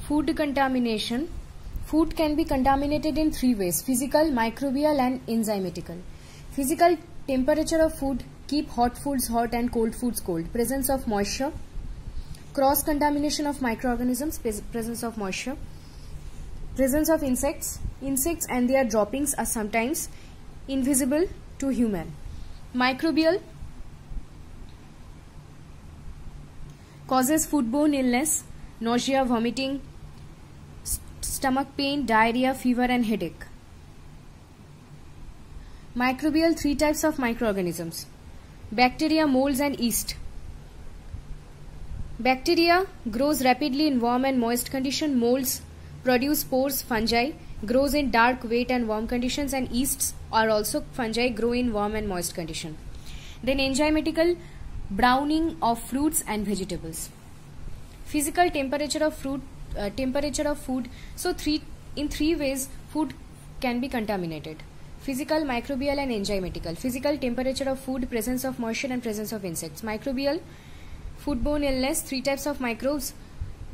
Food contamination. Food can be contaminated in three ways: physical, microbial and enzymatical. Physical: temperature of food, keep hot foods hot and cold foods cold. Presence of moisture. Cross contamination of microorganisms, presence of moisture. Presence of insects. Insects and their droppings are sometimes invisible to human. Microbial: causes foodborne illness, nausea, vomiting, stomach pain, diarrhea, fever and headache. Microbial: three types of microorganisms: bacteria, molds and yeast. Bacteria grows rapidly in warm and moist condition. Molds produce spores. Fungi grows in dark, wet and warm conditions, and yeasts are also fungi, grow in warm and moist condition. Then enzymatical: browning of fruits and vegetables. Physical: temperature of food. So in three ways food can be contaminated: physical, microbial and enzymatical. Physical: temperature of food, presence of moisture and presence of insects. Microbial: foodborne illness, three types of microbes.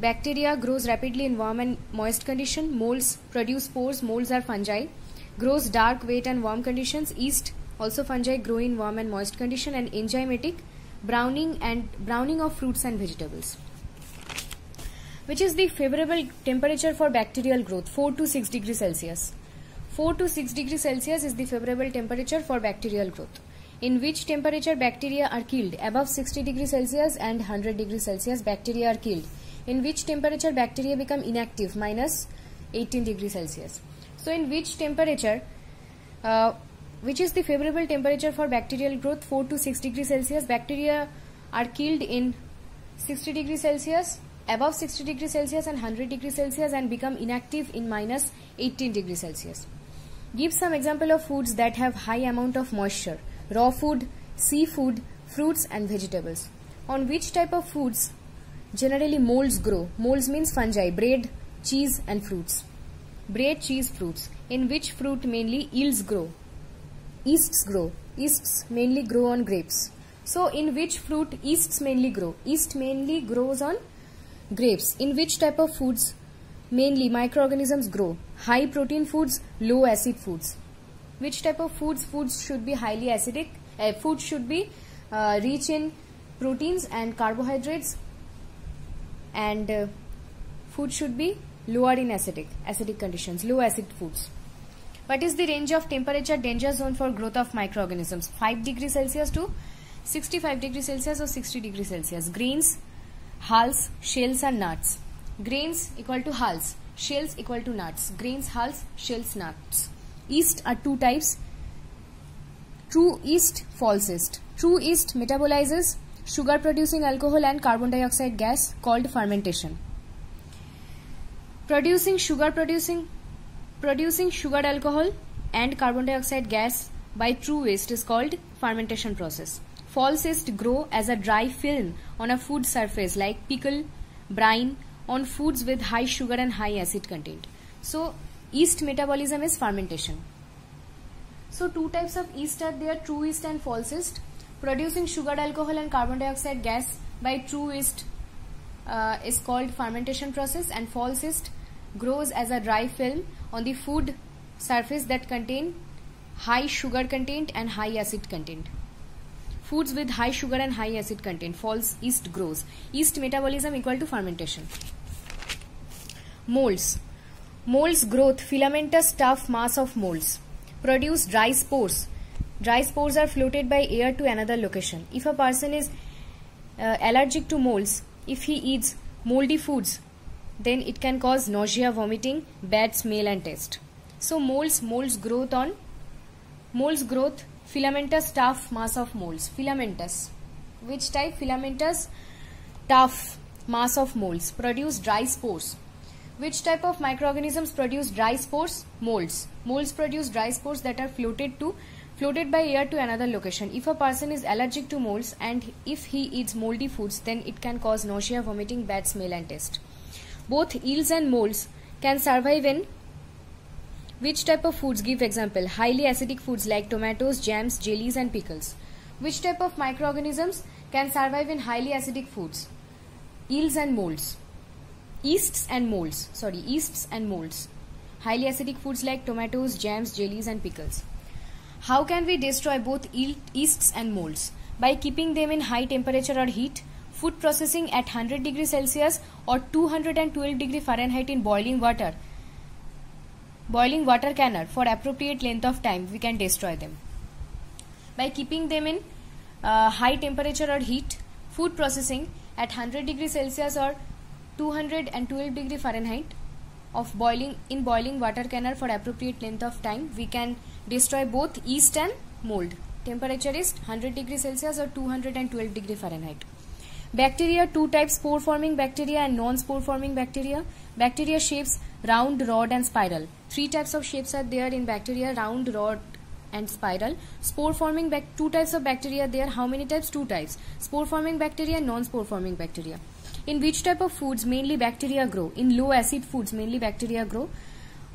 Bacteria grows rapidly in warm and moist condition. Molds produce spores. Molds are fungi, grows dark, wet and warm conditions. Yeast also fungi, grow in warm and moist condition. And enzymatic: browning of fruits and vegetables. Which is the favorable temperature for bacterial growth? 4 to 6 degrees Celsius. 4 to 6 degrees Celsius is the favorable temperature for bacterial growth. In which temperature bacteria are killed? Above 60 degrees Celsius and 100 degrees Celsius bacteria are killed. In which temperature bacteria become inactive? Minus 18 degrees Celsius. So in which temperature, which is the favorable temperature for bacterial growth? 4 to 6 degrees Celsius. Bacteria are killed in 60 degrees Celsius, above 60 degrees Celsius and 100 degrees Celsius, and become inactive in minus 18 degrees Celsius. Give some example of foods that have high amount of moisture: raw food, seafood, fruits and vegetables. On which type of foods generally molds grow? Molds means fungi: bread, cheese and fruits. Bread, cheese, fruits. In which fruit mainly yields grow? Yeasts grow. Yeasts mainly grow on grapes. So in which fruit yeasts mainly grow? Yeast mainly grows on grapes. In which type of foods mainly microorganisms grow? High protein foods, low acid foods. Which type of foods? Foods should be highly acidic. Food should be rich in proteins and carbohydrates, and food should be lower in acidic conditions, low acid foods. What is the range of temperature danger zone for growth of microorganisms? 5 degrees Celsius to 65 degrees Celsius or 60 degrees Celsius. Grains, hulls, shells and nuts. Grains equal to hulls, shells equal to nuts. Grains, hulls, shells, nuts. Yeast are two types: true yeast, false yeast. True yeast metabolizes sugar producing alcohol and carbon dioxide gas, called fermentation. Producing sugar alcohol and carbon dioxide gas by true yeast is called fermentation process. False yeast grow as a dry film on a food surface like pickle, brine, on foods with high sugar and high acid content. So yeast metabolism is fermentation. So two types of yeast are there: true yeast and false yeast. Producing sugar alcohol and carbon dioxide gas by true yeast is called fermentation process, and false yeast grows as a dry film on the food surface that contain high sugar content and high acid content. Foods with high sugar and high acid content, false yeast grows. Yeast metabolism equal to fermentation. Molds. Molds growth: filamentous tough mass of molds. Produce dry spores. Dry spores are floated by air to another location. If a person is allergic to molds, if he eats moldy foods, then it can cause nausea, vomiting, bad smell and taste. So molds growth, filamentous tough mass of molds. Filamentous. Which type? Filamentous tough mass of molds produce dry spores. Which type of microorganisms produce dry spores? Molds. Molds produce dry spores that are floated by air to another location. If a person is allergic to molds and if he eats moldy foods, then it can cause nausea, vomiting, bad smell and taste. Both eels and molds can survive in which type of foods? Give example: highly acidic foods like tomatoes, jams, jellies and pickles. Which type of microorganisms can survive in highly acidic foods? Eels and molds. Yeasts and molds. Highly acidic foods like tomatoes, jams, jellies and pickles. How can we destroy both yeasts and molds? By keeping them in high temperature or heat, food processing at 100 degrees Celsius or 212 degree Fahrenheit in boiling water canner for appropriate length of time, we can destroy them. By keeping them in high temperature or heat, food processing at 100 degrees Celsius or 212 degree Fahrenheit of boiling water canner for appropriate length of time, we can destroy both yeast and mold. Temperature is 100 degrees Celsius or 212 degree Fahrenheit. Bacteria, two types: spore forming bacteria and non-spore forming bacteria. Bacteria shapes round, rod and spiral. Three types of shapes are there in bacteria: round, rod and spiral. Spore forming two types of bacteria there. How many types? Two types: spore forming bacteria and non-spore forming bacteria. In which type of foods mainly bacteria grow? In low acid foods mainly bacteria grow.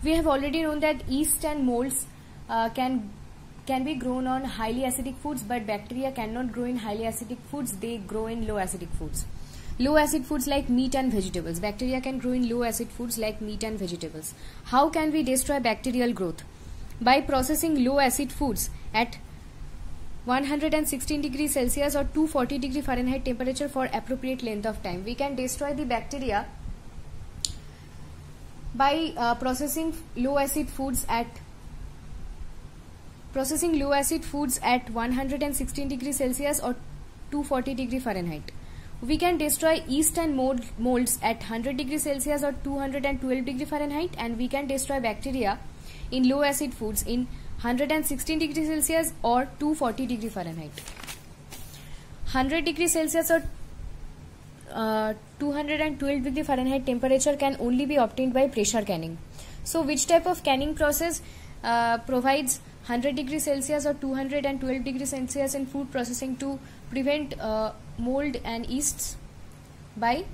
We have already known that yeast and molds can be grown on highly acidic foods, but bacteria cannot grow in highly acidic foods. They grow in low acidic foods. Low acid foods like meat and vegetables. Bacteria can grow in low acid foods like meat and vegetables. How can we destroy bacterial growth? By processing low acid foods at 116 degrees Celsius or 240 degree Fahrenheit temperature for appropriate length of time. We can destroy the bacteria by processing low acid foods at 116 degrees Celsius or 240 degree Fahrenheit. We can destroy yeast and molds at 100 degrees Celsius or 212 degree Fahrenheit, and we can destroy bacteria in low acid foods in 116 degrees Celsius or 240 degree Fahrenheit. 100 degrees Celsius or 212 degree Fahrenheit temperature can only be obtained by pressure canning. So which type of canning process provides 100 degrees Celsius or 212 degrees Celsius in food processing to prevent mold and yeasts? By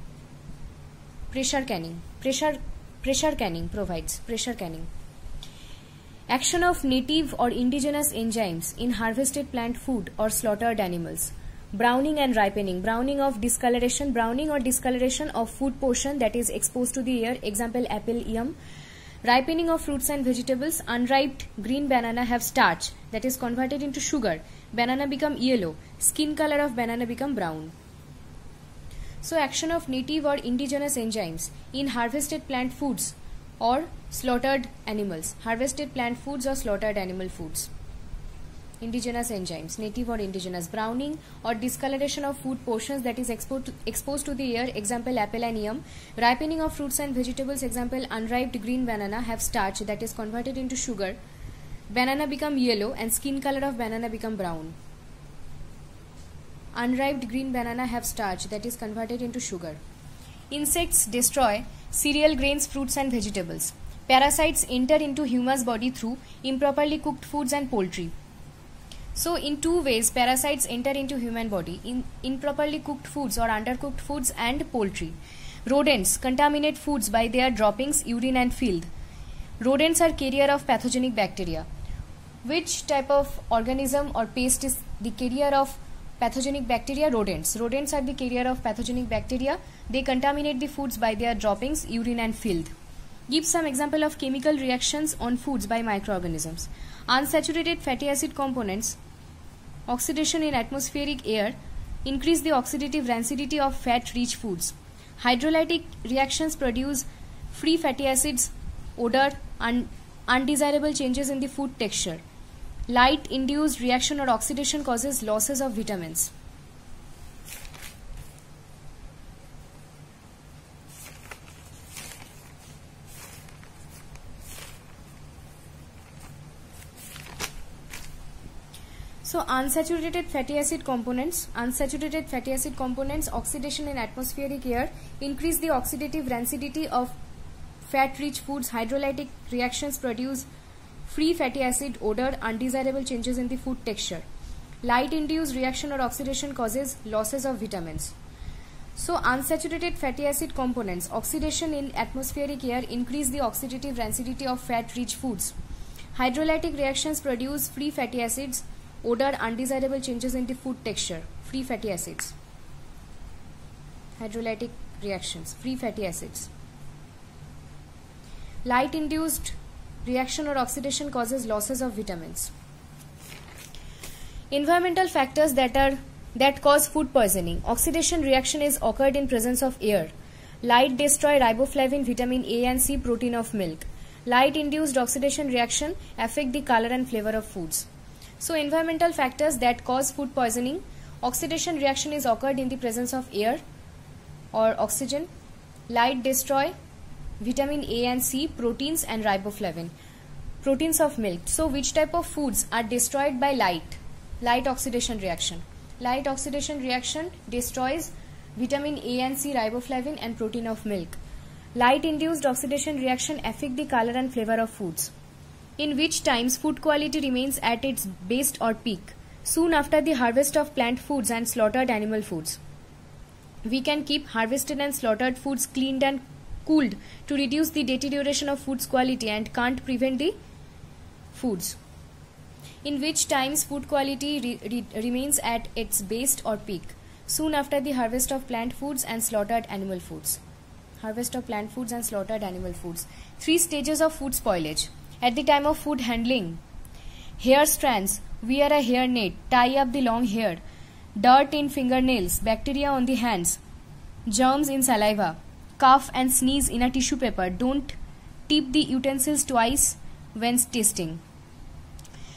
pressure canning. Pressure canning provides pressure canning. Action of native or indigenous enzymes in harvested plant food or slaughtered animals. Browning and ripening. Browning or discoloration of food portion that is exposed to the air. Example, apple, yam. Ripening of fruits and vegetables. Unripe green banana have starch that is converted into sugar. Banana become yellow. Skin color of banana become brown. So action of native or indigenous enzymes in harvested plant foods or slaughtered animals. Harvested plant foods or slaughtered animal foods. Indigenous enzymes, native or indigenous. Browning or discoloration of food portions that is exposed to the air. Example, apple and yam. Ripening of fruits and vegetables. Example, unripe green banana have starch that is converted into sugar. Banana become yellow and skin color of banana become brown. Unripe green banana have starch that is converted into sugar. Insects destroy cereal grains, fruits and vegetables. Parasites enter into humus body through improperly cooked foods and poultry. So in two ways parasites enter into human body: in improperly cooked foods or undercooked foods and poultry. Rodents contaminate foods by their droppings, urine and filth. Rodents are carrier of pathogenic bacteria. Which type of organism or pest is the carrier of pathogenic bacteria? Rodents. Rodents are the carrier of pathogenic bacteria. They contaminate the foods by their droppings, urine and filth. Give some example of chemical reactions on foods by microorganisms. Unsaturated fatty acid components, oxidation in atmospheric air, increase the oxidative rancidity of fat-rich foods. Hydrolytic reactions produce free fatty acids, odor, and undesirable changes in the food texture. Light-induced reaction or oxidation causes losses of vitamins. So unsaturated fatty acid components, oxidation in atmospheric air, increase the oxidative rancidity of fat-rich foods. Hydrolytic reactions produce free fatty acid, odor, undesirable changes in the food texture. Light-induced reaction or oxidation causes losses of vitamins. So unsaturated fatty acid components, oxidation in atmospheric air, increase the oxidative rancidity of fat-rich foods. Hydrolytic reactions produce free fatty acids, odor, undesirable changes in the food texture. Free fatty acids. Hydrolytic reactions, free fatty acids. Light induced reaction or oxidation causes losses of vitamins. Environmental factors that cause food poisoning. Oxidation reaction is occurred in presence of air. Light destroy riboflavin, vitamin A and C, protein of milk. Light induced oxidation reaction affect the color and flavor of foods. So environmental factors that cause food poisoning. Oxidation reaction is occurred in the presence of air or oxygen. Light destroy vitamin A and C, proteins and riboflavin, proteins of milk. So which type of foods are destroyed by light? Light oxidation reaction. Light oxidation reaction destroys vitamin A and C, riboflavin and protein of milk. Light induced oxidation reaction affect the color and flavor of foods. In which times food quality remains at its best or peak? Soon after the harvest of plant foods and slaughtered animal foods. We can keep harvested and slaughtered foods cleaned and cooled to reduce the deterioration of food's quality and can't prevent the foods. In which times food quality remains at its best or peak? Soon after the harvest of plant foods and slaughtered animal foods. Harvest of plant foods and slaughtered animal foods. 3 stages of food spoilage. At the time of food handling, hair strands, wear a hair net, tie up the long hair, dirt in fingernails, bacteria on the hands, germs in saliva, cough and sneeze in a tissue paper. Don't tip the utensils twice when tasting.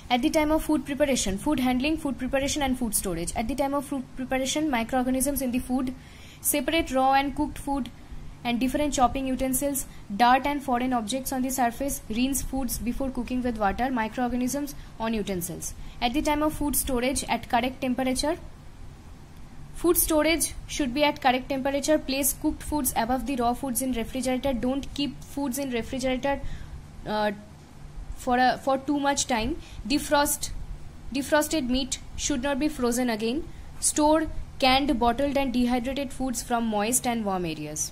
At the time of food preparation, food handling, food preparation and food storage. At the time of food preparation, microorganisms in the food, separate raw and cooked food and different chopping utensils, dirt and foreign objects on the surface, rinse foods before cooking with water, microorganisms on utensils. At the time of food storage, at correct temperature, food storage should be at correct temperature. Place cooked foods above the raw foods in refrigerator. Don't keep foods in refrigerator for too much time. Defrosted meat should not be frozen again. Store canned, bottled and dehydrated foods from moist and warm areas.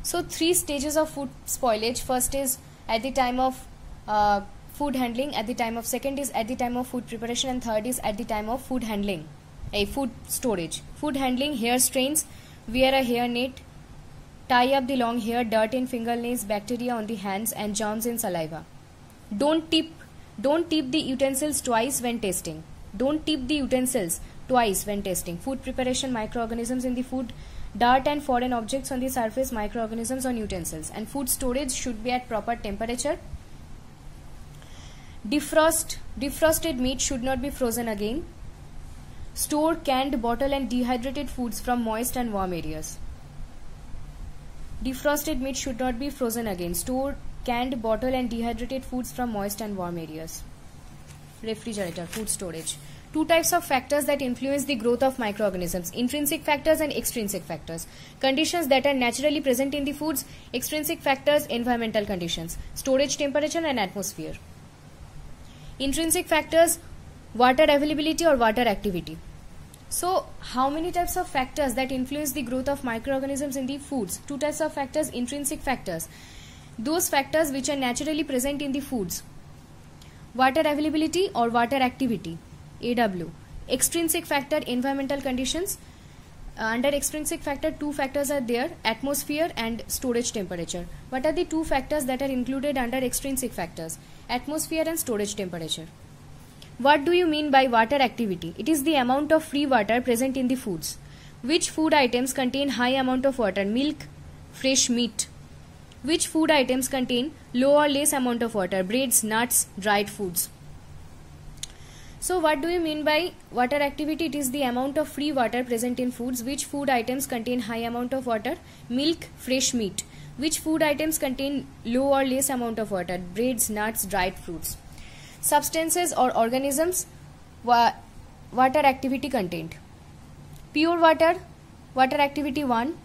So 3 stages of food spoilage. First is at the time of food handling, at the time of second is at the time of food preparation, and third is at the time of food handling, food storage. Food handling, hair strains, wear a hair net, tie up the long hair, dirt in fingernails, bacteria on the hands and germs in saliva. Don't tip the utensils twice when tasting. Don't tip the utensils twice when tasting. Food preparation, microorganisms in the food, dirt and foreign objects on the surface, microorganisms on utensils. And food storage should be at proper temperature. Defrosted meat should not be frozen again. Store canned, bottle and dehydrated foods from moist and warm areas. Defrosted meat should not be frozen again. Store canned, bottle and dehydrated foods from moist and warm areas. Refrigerator, food storage. 2 types of factors that influence the growth of microorganisms: intrinsic factors and extrinsic factors. Conditions that are naturally present in the foods. Extrinsic factors, environmental conditions, storage temperature and atmosphere. Intrinsic factors, water availability or water activity. So how many types of factors that influence the growth of microorganisms in the foods? 2 types of factors. Intrinsic factors, those factors which are naturally present in the foods. Water availability or water activity, AW. Extrinsic factor, environmental conditions. Under extrinsic factor, 2 factors are there: atmosphere and storage temperature. What are the 2 factors that are included under extrinsic factors? Atmosphere and storage temperature. What do you mean by water activity? It is the amount of free water present in the foods. Which food items contain high amount of water? Milk, fresh meat. Which food items contain low or less amount of water? Breads, nuts, dried foods. So what do you mean by water activity? It is the amount of free water present in foods. Which food items contain high amount of water? Milk, fresh meat. Which food items contain low or less amount of water? Breads, nuts, dried fruits. Substances or organisms, water activity contained. Pure water, water activity 1.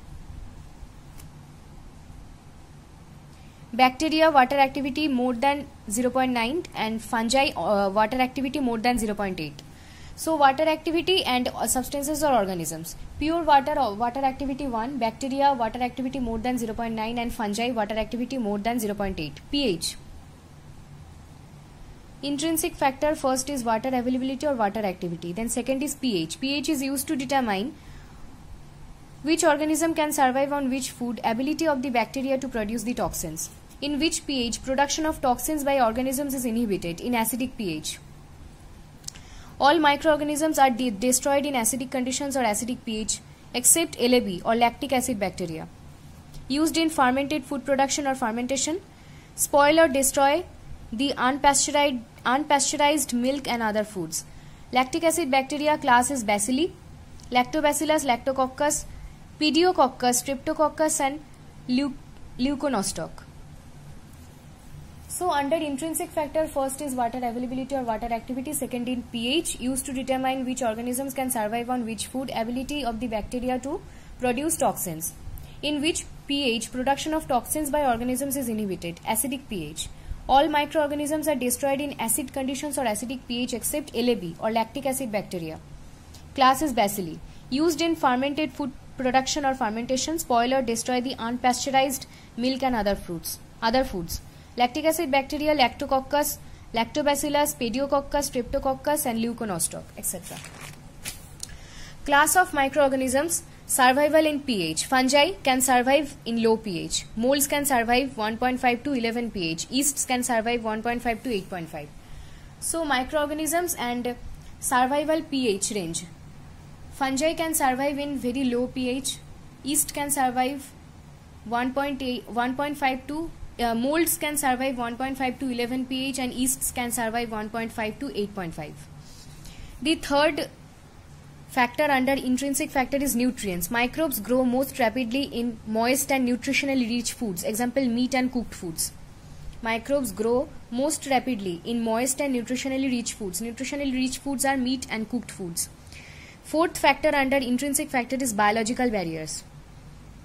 Bacteria, water activity more than 0.9, and fungi, water activity more than 0.8. So water activity and substances or organisms. Pure water, water activity 1, bacteria, water activity more than 0.9, and fungi, water activity more than 0.8. pH. Intrinsic factor, first is water availability or water activity, then second is pH. pH is used to determine which organism can survive on which food, ability of the bacteria to produce the toxins. In which pH production of toxins by organisms is inhibited? In acidic pH. All microorganisms are destroyed in acidic conditions or acidic pH except LAB or lactic acid bacteria. Used in fermented food production or fermentation. Spoil or destroy the unpasteurized milk and other foods. Lactic acid bacteria class is Bacilli, Lactobacillus, Lactococcus, Pediococcus, Streptococcus and Leuconostoc. So under intrinsic factor, first is water availability or water activity, second in pH, used to determine which organisms can survive on which food, ability of the bacteria to produce toxins. In which pH production of toxins by organisms is inhibited, acidic pH. All microorganisms are destroyed in acid conditions or acidic pH except LAB or lactic acid bacteria. Class is Bacilli. Used in fermented food production or fermentation, spoil or destroy the unpasteurized milk and other foods. Lactic acid bacteria, Lactococcus, Lactobacillus, Pediococcus, Streptococcus and Leuconostoc, etc. Class of microorganisms. Survival in pH. Fungi can survive in low pH. Molds can survive 1.5 to 11 pH. Yeasts can survive 1.5 to 8.5. So microorganisms and survival pH range. Fungi can survive in very low pH. Yeast can survive 1.5 to molds can survive 1.5 to 11 pH and yeasts can survive 1.5 to 8.5. The third factor under intrinsic factor is nutrients. Microbes grow most rapidly in moist and nutritionally rich foods. Example, meat and cooked foods. Microbes grow most rapidly in moist and nutritionally rich foods. Nutritionally rich foods are meat and cooked foods. Fourth factor under intrinsic factor is biological barriers.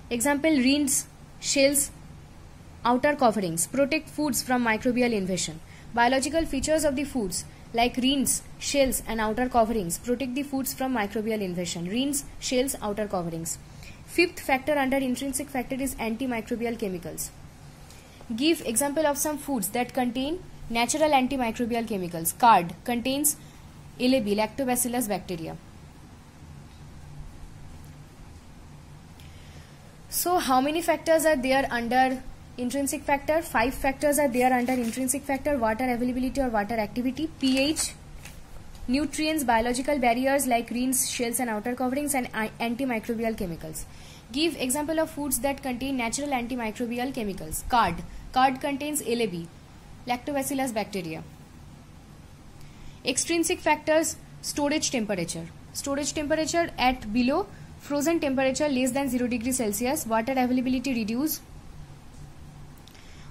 Example, rinds, shells, outer coverings protect foods from microbial invasion. Biological features of the foods like rinds, shells and outer coverings protect the foods from microbial invasion. Rinds, shells, outer coverings. Fifth factor under intrinsic factor is antimicrobial chemicals. Give example of some foods that contain natural antimicrobial chemicals. Curd contains LAB, Lactobacillus bacteria. So how many factors are there under intrinsic factor? 5 factors are there under intrinsic factor: water availability or water activity, pH, nutrients, biological barriers like rinds, shells and outer coverings, and antimicrobial chemicals. Give example of foods that contain natural antimicrobial chemicals. Curd contains LAB, Lactobacillus bacteria. Extrinsic factors: storage temperature at below frozen temperature less than 0 degrees Celsius, water availability reduced,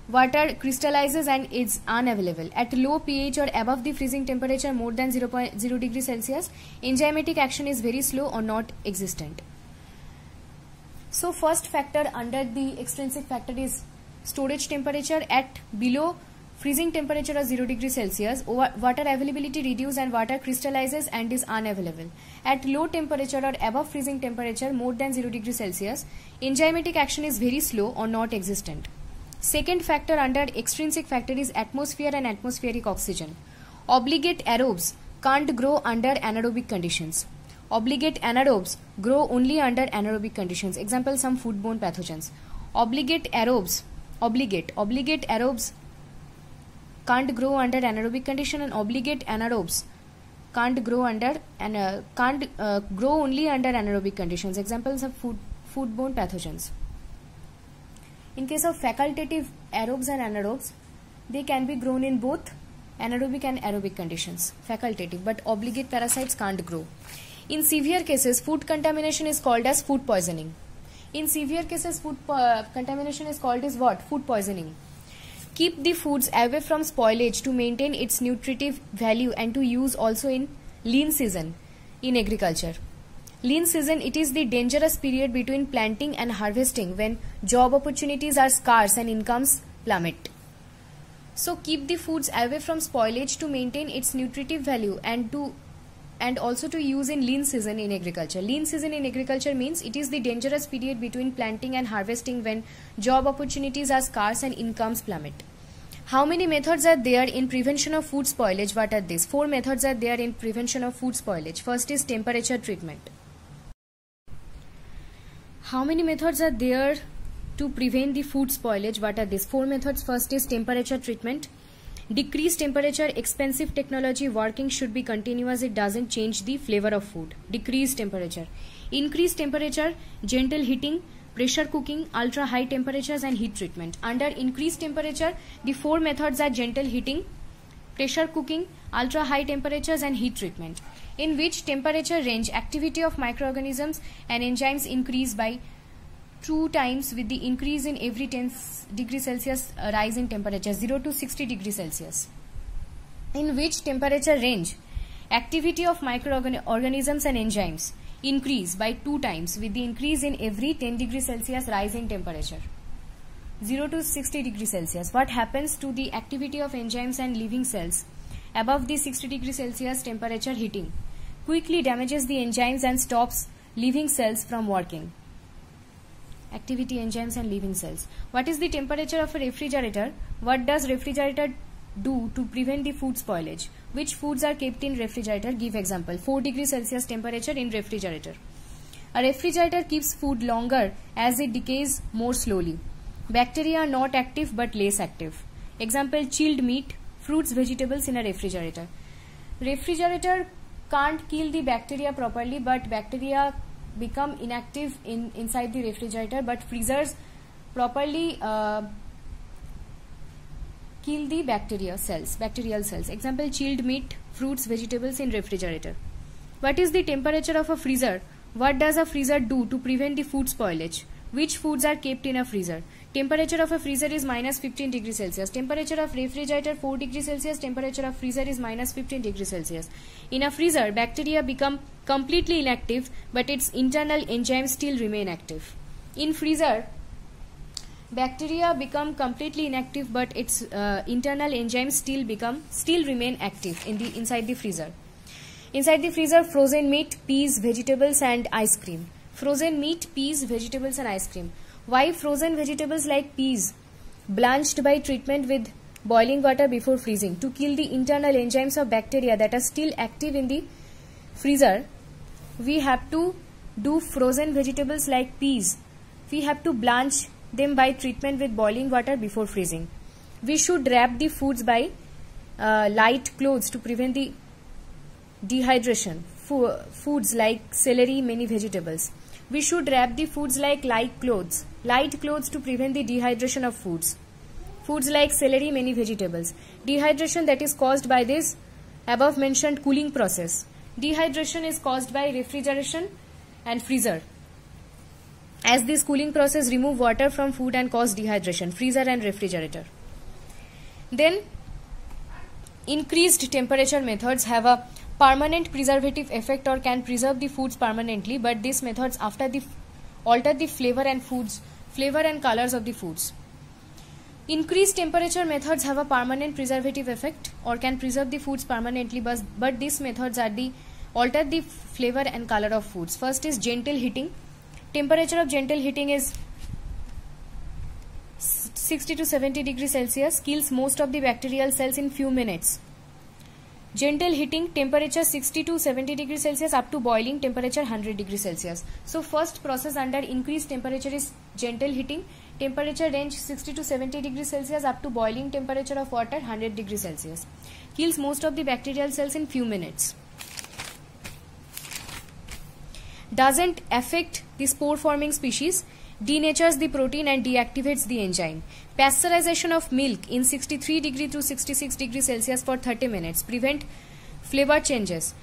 water crystallizes and is unavailable. At low pH or above the freezing temperature more than 0.0 degrees Celsius, enzymatic action is very slow or not existent. So first factor under the extrinsic factor is storage temperature at below freezing temperature of 0 degrees Celsius, water availability reduces and water crystallizes and is unavailable. At low temperature or above freezing temperature more than 0 degrees Celsius, enzymatic action is very slow or not existent. Second factor under extrinsic factor is atmosphere and atmospheric oxygen. Obligate aerobes can't grow under anaerobic conditions. Obligate anaerobes grow only under anaerobic conditions. Example, some foodborne pathogens. Obligate aerobes can't grow under anaerobic condition, and obligate anaerobes can't grow under and grow only under anaerobic conditions. Examples of foodborne pathogens. In case of facultative aerobes and anaerobes, they can be grown in both anaerobic and aerobic conditions. Facultative, but obligate parasites can't grow. In severe cases, food contamination is called as food poisoning. In severe cases, food contamination is called as what? Food poisoning. Keep the foods away from spoilage to maintain its nutritive value and to use also in lean season in agriculture. Lean season, it is the dangerous period between planting and harvesting when job opportunities are scarce and incomes plummet. So keep the foods away from spoilage to maintain its nutritive value and also to use in lean season in agriculture. Lean season in agriculture means it is the dangerous period between planting and harvesting when job opportunities are scarce and incomes plummet. How many methods are there in prevention of food spoilage? What are these? 4 methods are there in prevention of food spoilage. First is temperature treatment. How many methods are there to prevent the food spoilage. What are these 4 methods? First is temperature treatment. Decrease temperature, expensive technology working should be continuous. It doesn't change the flavor of food. Decrease temperature. Increase temperature, gentle heating, pressure cooking, ultra high temperatures and heat treatment. Under increased temperature, the 4 methods are gentle heating, pressure cooking, ultra high temperatures and heat treatment, in which temperature range, activity of microorganisms and enzymes increase by 2 times with the increase in every 10 degrees Celsius rise in temperature 0 to 60 degrees Celsius. In which temperature range, activity of microorganisms and enzymes increase by 2 times with the increase in every 10 degrees Celsius rise in temperature 0 to 60 degrees Celsius. What happens to the activity of enzymes and living cells above the 60 degrees Celsius temperature? Heating quickly damages the enzymes and stops living cells from working. Activity, enzymes and living cells. What is the temperature of a refrigerator? What does refrigerator do to prevent the food spoilage? Which foods are kept in refrigerator? Give example. 4 degrees Celsius temperature in refrigerator. A refrigerator keeps food longer as it decays more slowly. Bacteria are not active but less active. Example, chilled meat, fruits, vegetables in a refrigerator. Refrigerator can't kill the bacteria properly, but bacteria become inactive inside the refrigerator, but freezers properly kill the bacterial cells. Example, chilled meat, fruits, vegetables in refrigerator. What is the temperature of a freezer? What does a freezer do to prevent the food spoilage? Which foods are kept in a freezer? Temperature of a freezer is minus 15 degrees Celsius. Temperature of refrigerator 4 degrees Celsius. Temperature of freezer is minus 15 degrees Celsius. In a freezer, bacteria become completely inactive, but its internal enzymes still remain active. In freezer, bacteria become completely inactive, but its internal enzymes still remain active inside the freezer. Inside the freezer, frozen meat, peas, vegetables and ice cream. Frozen meat, peas, vegetables and ice cream. Why frozen vegetables like peas? Blanched by treatment with boiling water before freezing to kill the internal enzymes of bacteria that are still active in the freezer. We have to do frozen vegetables like peas. We have to blanch them by treatment with boiling water before freezing. We should wrap the foods by light clothes to prevent the dehydration. Foods like celery, many vegetables. We should wrap the foods like light clothes to prevent the dehydration of foods. Foods like celery, many vegetables. Dehydration that is caused by this above mentioned cooling process. Dehydration is caused by refrigeration and freezer, as this cooling process remove water from food and cause dehydration. Freezer and refrigerator. Then increased temperature methods have a permanent preservative effect or can preserve the foods permanently, but these methods alter the flavor and colors of the foods. Increased temperature methods have a permanent preservative effect or can preserve the foods permanently, but these methods alter the flavor and color of foods. First is gentle heating. Temperature of gentle heating is 60 to 70 degrees Celsius, kills most of the bacterial cells in few minutes. Gentle heating, temperature 60 to 70 degrees Celsius up to boiling temperature 100 degrees Celsius. So first process under increased temperature is gentle heating. Temperature range 60 to 70 degrees Celsius up to boiling temperature of water 100 degrees Celsius. Kills most of the bacterial cells in few minutes. Doesn't affect the spore forming species. Denatures the protein and deactivates the enzyme. Pasteurization of milk in 63 degree to 66 degrees Celsius for 30 minutes. Prevent flavor changes.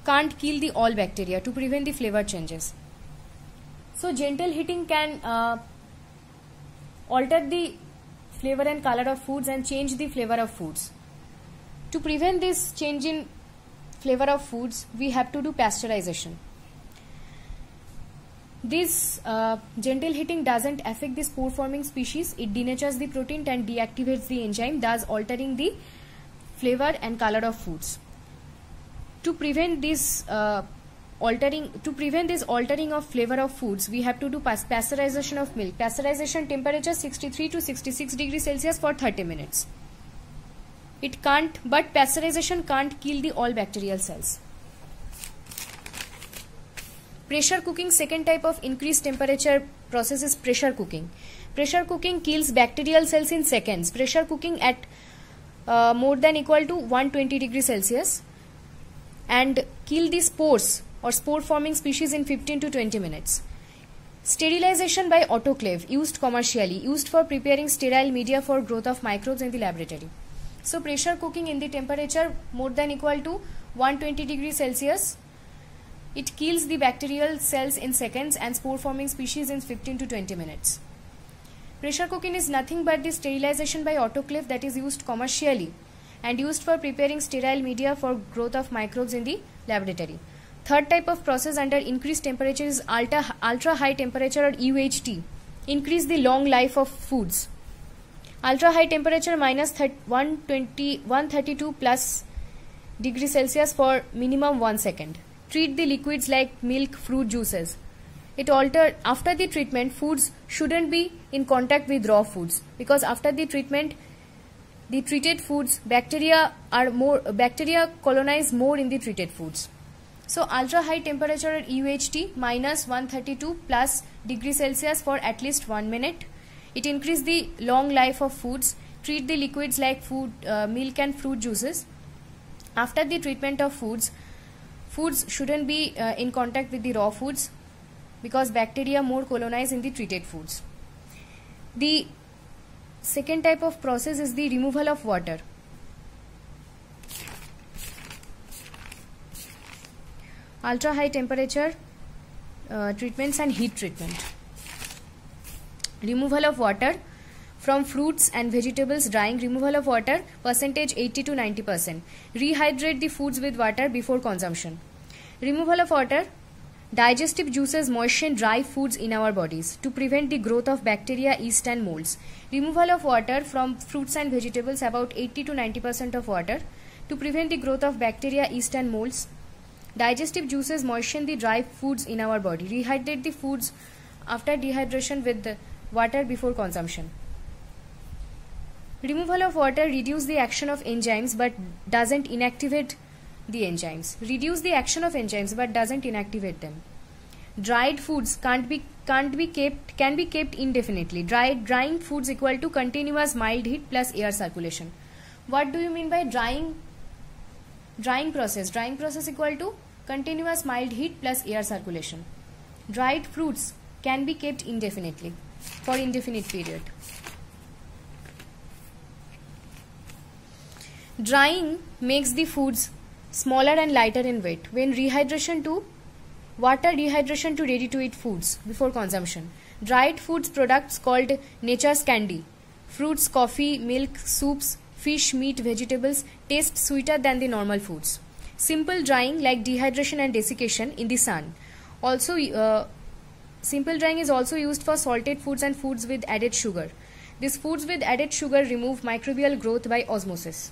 Can't kill the all bacteria to prevent the flavor changes. So gentle heating can alter the flavor and color of foods and change the flavor of foods. To prevent this change in flavor of foods, we have to do pasteurization. This gentle heating doesn't affect the spore forming species. It denatures the protein and deactivates the enzyme, thus altering the flavor and color of foods. To prevent this altering of flavor of foods, we have to do pasteurization of milk. Pasteurization temperature 63 to 66 degrees Celsius for 30 minutes. But pasteurization can't kill the all bacterial cells. Pressure cooking, second type of increased temperature process is pressure cooking. Pressure cooking kills bacterial cells in seconds. Pressure cooking at more than equal to 120 degrees Celsius and kill the spores or spore forming species in 15 to 20 minutes. Sterilization by autoclave, used commercially, used for preparing sterile media for growth of microbes in the laboratory. So pressure cooking in the temperature more than equal to 120 degrees Celsius, it kills the bacterial cells in seconds and spore forming species in 15 to 20 minutes. Pressure cooking is nothing but the sterilization by autoclave that is used commercially and used for preparing sterile media for growth of microbes in the laboratory. Third type of process under increased temperature is ultra high temperature or UHT. Increase the long life of foods. Ultra high temperature minus 132 plus degrees Celsius for minimum 1 second. Treat the liquids like milk, fruit juices. After the treatment, foods shouldn't be in contact with raw foods, because after the treatment, the treated foods, bacteria colonize more in the treated foods. So ultra high temperature at UHT minus 132 plus degrees Celsius for at least 1 minute. It increases the long life of foods. Treat the liquids like milk and fruit juices. After the treatment of foods shouldn't be in contact with the raw foods, because bacteria more colonize in the treated foods. The second type of process is the removal of water. Ultra high temperature treatments and heat treatment. Removal of water from fruits and vegetables, drying. Removal of water percentage 80 to 90%. Rehydrate the foods with water before consumption. Removal of water. Digestive juices moisten dry foods in our bodies to prevent the growth of bacteria, yeast and molds. Removal of water from fruits and vegetables, about 80 to 90% of water, to prevent the growth of bacteria, yeast and molds. Digestive juices moisten the dry foods in our body. Rehydrate the foods after dehydration with the water before consumption. Removal of water reduces the action of enzymes but doesn't inactivate the enzymes. Reduce the action of enzymes but doesn't inactivate them. Dried foods can be kept indefinitely. Drying foods equal to continuous mild heat plus air circulation. What do you mean by drying process? Drying process equal to continuous mild heat plus air circulation. Dried fruits can be kept indefinitely for indefinite period. Drying makes the foods smaller and lighter in weight. When rehydration to water dehydration to ready to eat foods before consumption. Dried foods products called nature's candy. Fruits, coffee, milk, soups, fish, meat, vegetables taste sweeter than the normal foods. Simple drying like dehydration and desiccation in the sun. Also, simple drying is also used for salted foods and foods with added sugar. These foods with added sugar remove microbial growth by osmosis.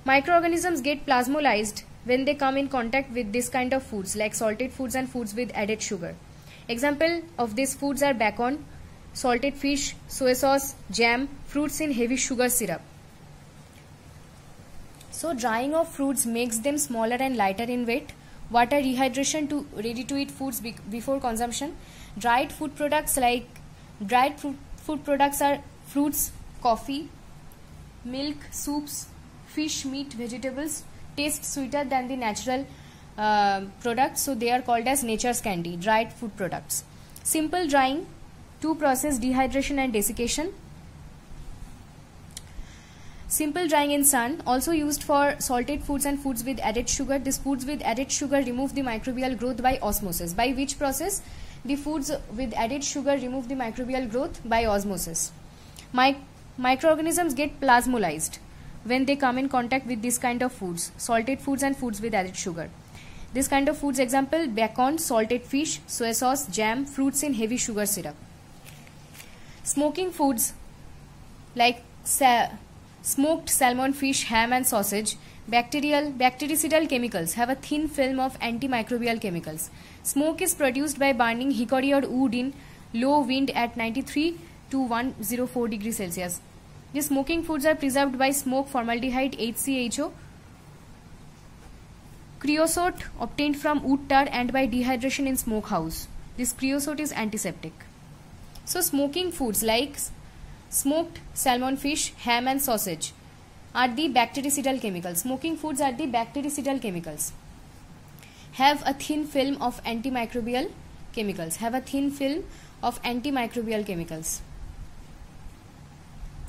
Microorganisms get plasmolized when they come in contact with this kind of foods like salted foods and foods with added sugar. Example of these foods are bacon, salted fish, soy sauce, jam, fruits in heavy sugar syrup. So drying of fruits makes them smaller and lighter in weight. Water rehydration to ready to eat foods before consumption. Dried food products are fruits, coffee, milk, soups, fish, meat, vegetables taste sweeter than the natural products, so they are called as nature's candy, dried food products. Simple drying, two process dehydration and desiccation. Simple drying in sun, also used for salted foods and foods with added sugar. These foods with added sugar remove the microbial growth by osmosis. By which process? The foods with added sugar remove the microbial growth by osmosis. Microorganisms get plasmolized when they come in contact with this kind of foods, salted foods and foods with added sugar. This kind of foods, example, bacon, salted fish, soy sauce, jam, fruits in heavy sugar syrup. Smoking foods like smoked salmon, fish, ham and sausage, bactericidal chemicals have a thin film of antimicrobial chemicals. Smoke is produced by burning hickory or wood in low wind at 93 to 104 degrees Celsius. These smoking foods are preserved by smoke formaldehyde, HCHO, creosote obtained from wood tar and by dehydration in smokehouse. This creosote is antiseptic. So smoking foods like smoked salmon fish, ham and sausage are the bactericidal chemicals. Smoking foods are the bactericidal chemicals. Have a thin film of antimicrobial chemicals. Have a thin film of antimicrobial chemicals.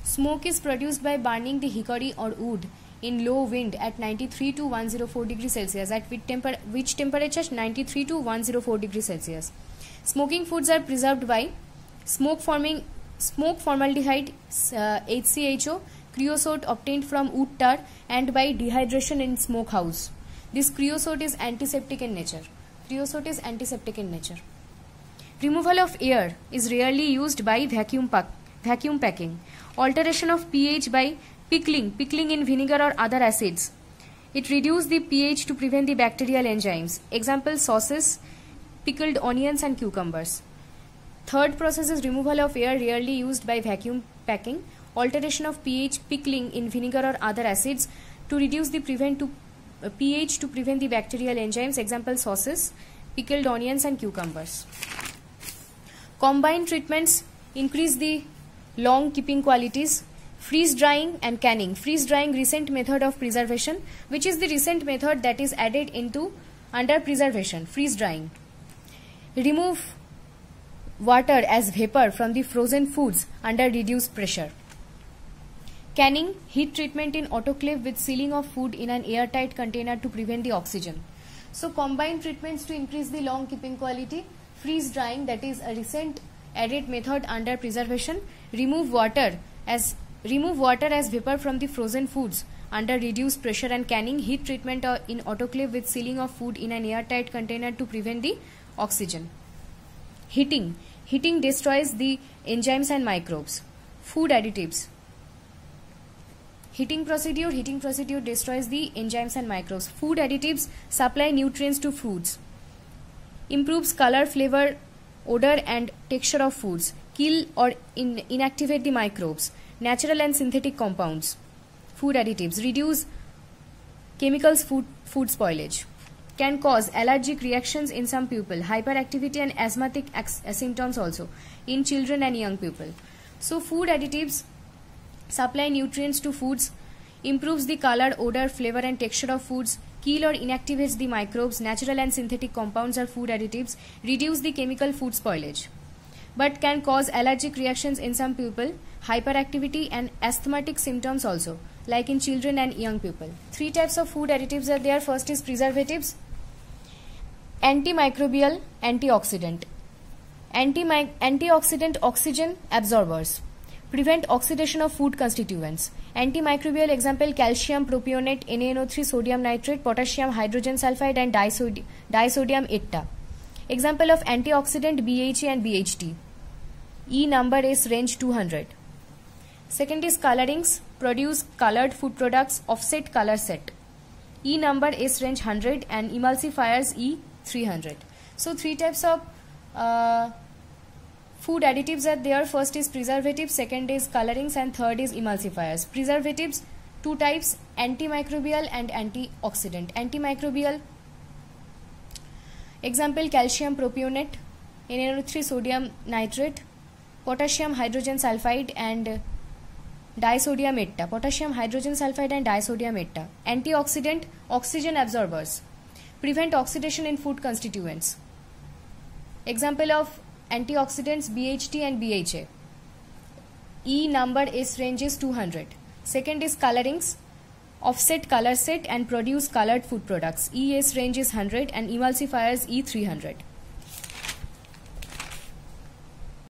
Smoke is produced by burning the hickory or wood in low wind at 93 to 104 degrees Celsius. At which temperature? 93 to 104 degrees Celsius. Smoking foods are preserved by smoke formaldehyde, HCHO, creosote obtained from wood tar, and by dehydration in smokehouse. This creosote is antiseptic in nature. Creosote is antiseptic in nature. Removal of air is rarely used by vacuum packing. Alteration of pH by pickling in vinegar or other acids. It reduces the pH to prevent the bacterial enzymes. Example: sauces, pickled onions and cucumbers. Third process is removal of air, rarely used by vacuum packing. Alteration of pH, pickling in vinegar or other acids to reduce the pH to prevent the bacterial enzymes. Example: sauces, pickled onions and cucumbers. Combined treatments increase the long keeping qualities. Freeze drying and canning. Freeze drying, recent method of preservation, which is the recent method that is added into under preservation. Freeze drying. Remove water as vapor from the frozen foods under reduced pressure. Canning, heat treatment in autoclave with sealing of food in an airtight container to prevent the oxygen. So combined treatments to increase the long keeping quality. Freeze drying, that is a recent added method under preservation. Remove water as vapor from the frozen foods under reduced pressure. And canning, heat treatment in autoclave with sealing of food in an airtight container to prevent the oxygen. Heating destroys the enzymes and microbes. Food additives. Heating procedure destroys the enzymes and microbes. Food additives supply nutrients to foods. Improves color, flavor, odor and texture of foods. Kill or inactivate the microbes. Natural and synthetic compounds. Food additives reduce chemicals, food spoilage. Can cause allergic reactions in some people, hyperactivity and asthmatic symptoms also in children and young people. So food additives supply nutrients to foods, improves the color, odor, flavor and texture of foods, kill or inactivates the microbes. Natural and synthetic compounds are food additives, reduce the chemical food spoilage, but can cause allergic reactions in some people, hyperactivity and asthmatic symptoms also, like in children and young people. Three types of food additives are there. First is preservatives. Antimicrobial, antioxidant. Antioxidant, oxygen absorbers. Prevent oxidation of food constituents. Antimicrobial, example: calcium propionate, NaNO3, sodium nitrate, potassium hydrogen sulfide and disodium etta. Example of antioxidant: BHA and BHT. E number is range 200. Second is colorings, produce colored food products, offset color set. E number is range 100 and emulsifiers E 300. So three types of food additives are there. First is preservatives, second is colorings and third is emulsifiers. Preservatives, two types: antimicrobial and antioxidant. Antimicrobial, example: calcium propionate, NaNO3, sodium nitrate, potassium hydrogen sulfide and disodium etta. Potassium hydrogen sulfide and disodium etta. Antioxidant, oxygen absorbers, prevent oxidation in food constituents. Example of antioxidants: BHT and BHA. E number is range is 200. Second is colorings, offset color set and produce colored food products. E is range is 100 and emulsifiers E 300.